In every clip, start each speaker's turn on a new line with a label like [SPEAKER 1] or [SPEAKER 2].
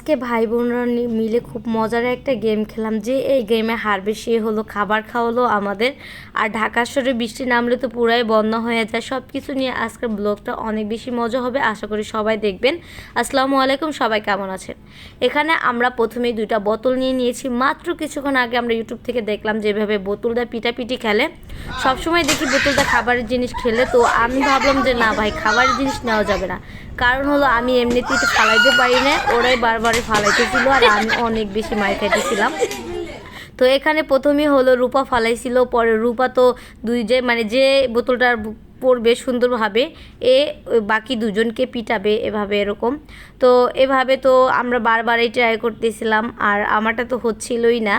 [SPEAKER 1] আজকে ভাই বোনরা মিলে খুব মজার একটা গেম খেলাম। যে এই গেমে হারবে সে হলো খাবার খাওয়ালো আমাদের। আর ঢাকা শহরে বৃষ্টি নামলে তো পুরাই বন্যা হয়ে যায়। সব কিছু নিয়ে আজকের ব্লগটা অনেক বেশি মজা হবে, আশা করি সবাই দেখবেন। আসসালামু আলাইকুম, সবাই কেমন আছেন? এখানে আমরা প্রথমেই 2টা বোতল নিয়ে নিয়েছি। মাত্র কিছুক্ষণ আগে আমরা ইউটিউব থেকে দেখলাম যেভাবে বোতলটা পিটাপিটি খেলে। সবসময় দেখি বোতলটা খাবারের জিনিস খেলে, তো আমি ভাবলাম যে না ভাই, খাবারের জিনিস নেওয়া যাবে না। কারণ হলো আমি এমনিতেই তো ফালাইতে পারি না, ওরাই বারবারই ফালাইতেছিল আর আমি অনেক বেশি মার খাইতেছিলাম। তো এখানে প্রথমেই হলো রূপা ফালাইছিল, পরে রূপা তো যে বোতলটার পড়বে সুন্দরভাবে বাকি দুজনকে পিটাবে এভাবে এরকম। তো এভাবে তো আমরা বারবারই ট্রাই করতেছিলাম আর আমারটা তো হচ্ছিলই না।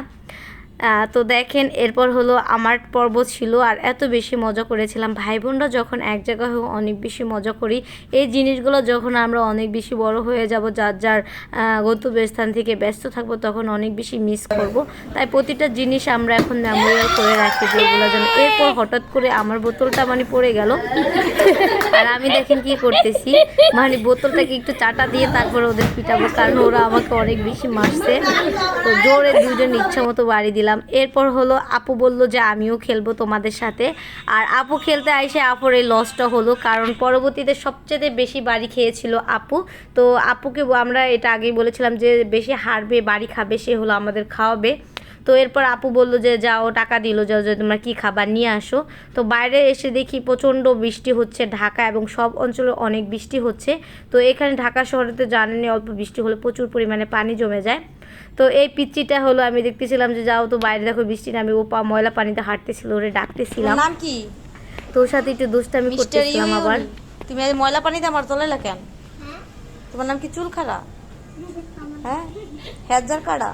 [SPEAKER 1] তো দেখেন, এরপর হলো আমার পর্ব ছিল আর এত বেশি মজা করেছিলাম। ভাই বোনরা যখন এক জায়গায় হয়ে অনেক বেশি মজা করি, এই জিনিসগুলো যখন আমরা অনেক বেশি বড় হয়ে যাব, যার যার গন্তব্যস্থান থেকে ব্যস্ত থাকবো, তখন অনেক বেশি মিস করব। তাই প্রতিটা জিনিস আমরা এখন মেমোরিয়াল করে রাখি যেগুলো যেন। এরপর হঠাৎ করে আমার বোতলটা পড়ে গেল আর আমি দেখেন কি করতেছি, বোতলটাকে একটু চাটা দিয়ে তারপরে ওদের পিটাবো, কারণ ওরা আমাকে অনেক বেশি মারছে। তো জোরে দুজন ইচ্ছা মতো বাড়ি দিলাম। এরপর হলো আপু বলল যে আমিও খেলবো তোমাদের সাথে। আর আপু খেলতে আইসে আপুর এই লসটা হলো, কারণ পরবর্তীতে সবচেয়ে বেশি বাড়ি খেয়েছিল আপু। তো আপুকে আমরা এটা আগেই বলেছিলাম যে বেশি হারবে বাড়ি খাবে সে হলো আমাদের খাওয়াবে। তো এরপর আপু বললো যে যাও, টাকা দিল, যাও যে তোমরা কী খাবার নিয়ে আসো। তো বাইরে এসে দেখি প্রচণ্ড বৃষ্টি হচ্ছে, ঢাকা এবং সব অঞ্চলে অনেক বৃষ্টি হচ্ছে। তো এখানে ঢাকা শহরে তো জানেনই, অল্প বৃষ্টি হলে প্রচুর পরিমাণে পানি জমে যায়। তো এই পিচ্চিটা হলো, আমি দেখতেছিলাম যে যাও তো বাইরে দেখো বৃষ্টি নামে, ও ময়লা পানিতে হাঁটতেছিল, ওরে ডাকতেছিলাম।
[SPEAKER 2] নাম কি?
[SPEAKER 1] তোর সাথে একটু দুষ্টামি করতেছিলাম। আবার
[SPEAKER 2] তুমি ময়লা পানিতে আমার তোলাইলা কেন? তোমার নাম কি চুলখাড়া? হ্যাঁ, হেজার কাড়া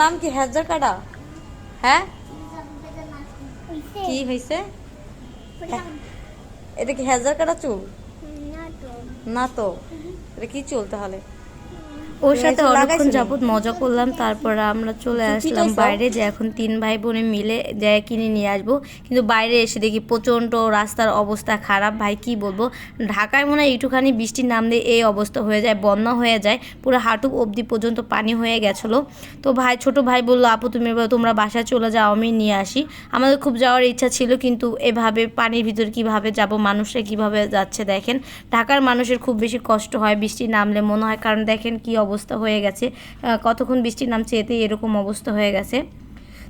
[SPEAKER 2] নাম কি? হেজার কাড়া? হ্যাঁ, কি হয়েছে? এটা কি হেজার কাড়া চুল? না তো, এটা কি চুল তাহলে?
[SPEAKER 1] ওর সাথে অনেকক্ষণ যাবত মজা করলাম। তারপর আমরা চলে আসলাম বাইরে, যে এখন 3 ভাই বোনে মিলে যায় কিনে নিয়ে আসবো। কিন্তু বাইরে এসে দেখি প্রচণ্ড রাস্তার অবস্থা খারাপ। ভাই কি বলবো, ঢাকায় মনে হয় একটুখানি বৃষ্টির নামলে এই অবস্থা হয়ে যায়, বন্যা হয়ে যায়, পুরো হাঁটু অবধি পর্যন্ত পানি হয়ে গেছিলো। তো ছোট ভাই বললো আপু তোমরা বাসায় চলে যাও, আমি নিয়ে আসি। আমাদের খুব যাওয়ার ইচ্ছা ছিল, কিন্তু এভাবে পানির ভিতর কিভাবে যাব, মানুষরা কিভাবে যাচ্ছে দেখেন। ঢাকার মানুষের খুব বেশি কষ্ট হয় বৃষ্টি নামলে মনে হয়, কারণ দেখেন কি অবস্থা হয়ে গেছে, কতক্ষণ বৃষ্টি নামছে, এতে এরকম অবস্থা হয়ে গেছে।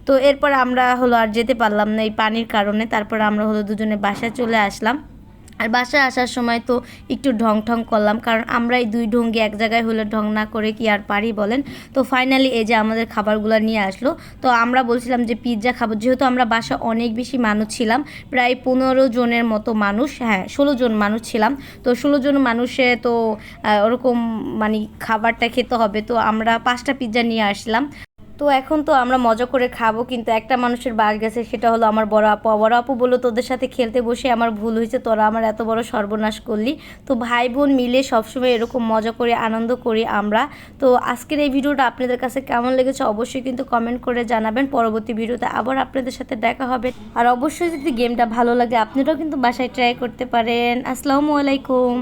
[SPEAKER 1] তো এরপর আমরা হলো আর যেতে পারলাম না এই পানির কারণে। তারপর আমরা হলো দুজনে বাসায় চলে আসলাম। আর বাসায় আসার সময় তো একটু ঢং ঠং করলাম, কারণ আমরা এই 2 ঢঙ্গি এক জায়গায় হলে ঢং না করে কি আর পারি বলেন। তো ফাইনালি এই যে আমাদের খাবারগুলো নিয়ে আসলো। তো আমরা বলছিলাম যে পিৎজা খাবো, যেহেতু আমরা বাসা অনেক বেশি মানুষ ছিলাম, প্রায় 15 জনের মতো মানুষ, হ্যাঁ 16 জন মানুষ ছিলাম। তো 16 জন মানুষে তো ওরকম খাবারটা খেতে হবে, তো আমরা 5টা পিৎজা নিয়ে আসলাম। তো এখন তো আমরা মজা করে খাবো, কিন্তু একটা মানুষের বাস গেছে, সেটা হলো আমার বড় আপু বললো তোদের সাথে খেলতে বসে আমার ভুল হয়েছে, তোরা আমার এত বড় সর্বনাশ করলি। তো ভাই বোন মিলে সবসময় এরকম মজা করে আনন্দ করি আমরা। তো আজকের এই ভিডিওটা আপনাদের কাছে কেমন লেগেছে অবশ্যই কিন্তু কমেন্ট করে জানাবেন। পরবর্তী ভিডিওতে আবার আপনাদের সাথে দেখা হবে। আর অবশ্যই যদি গেমটা ভালো লাগে আপনারাও কিন্তু বাসায় ট্রাই করতে পারেন। আসসালামু আলাইকুম।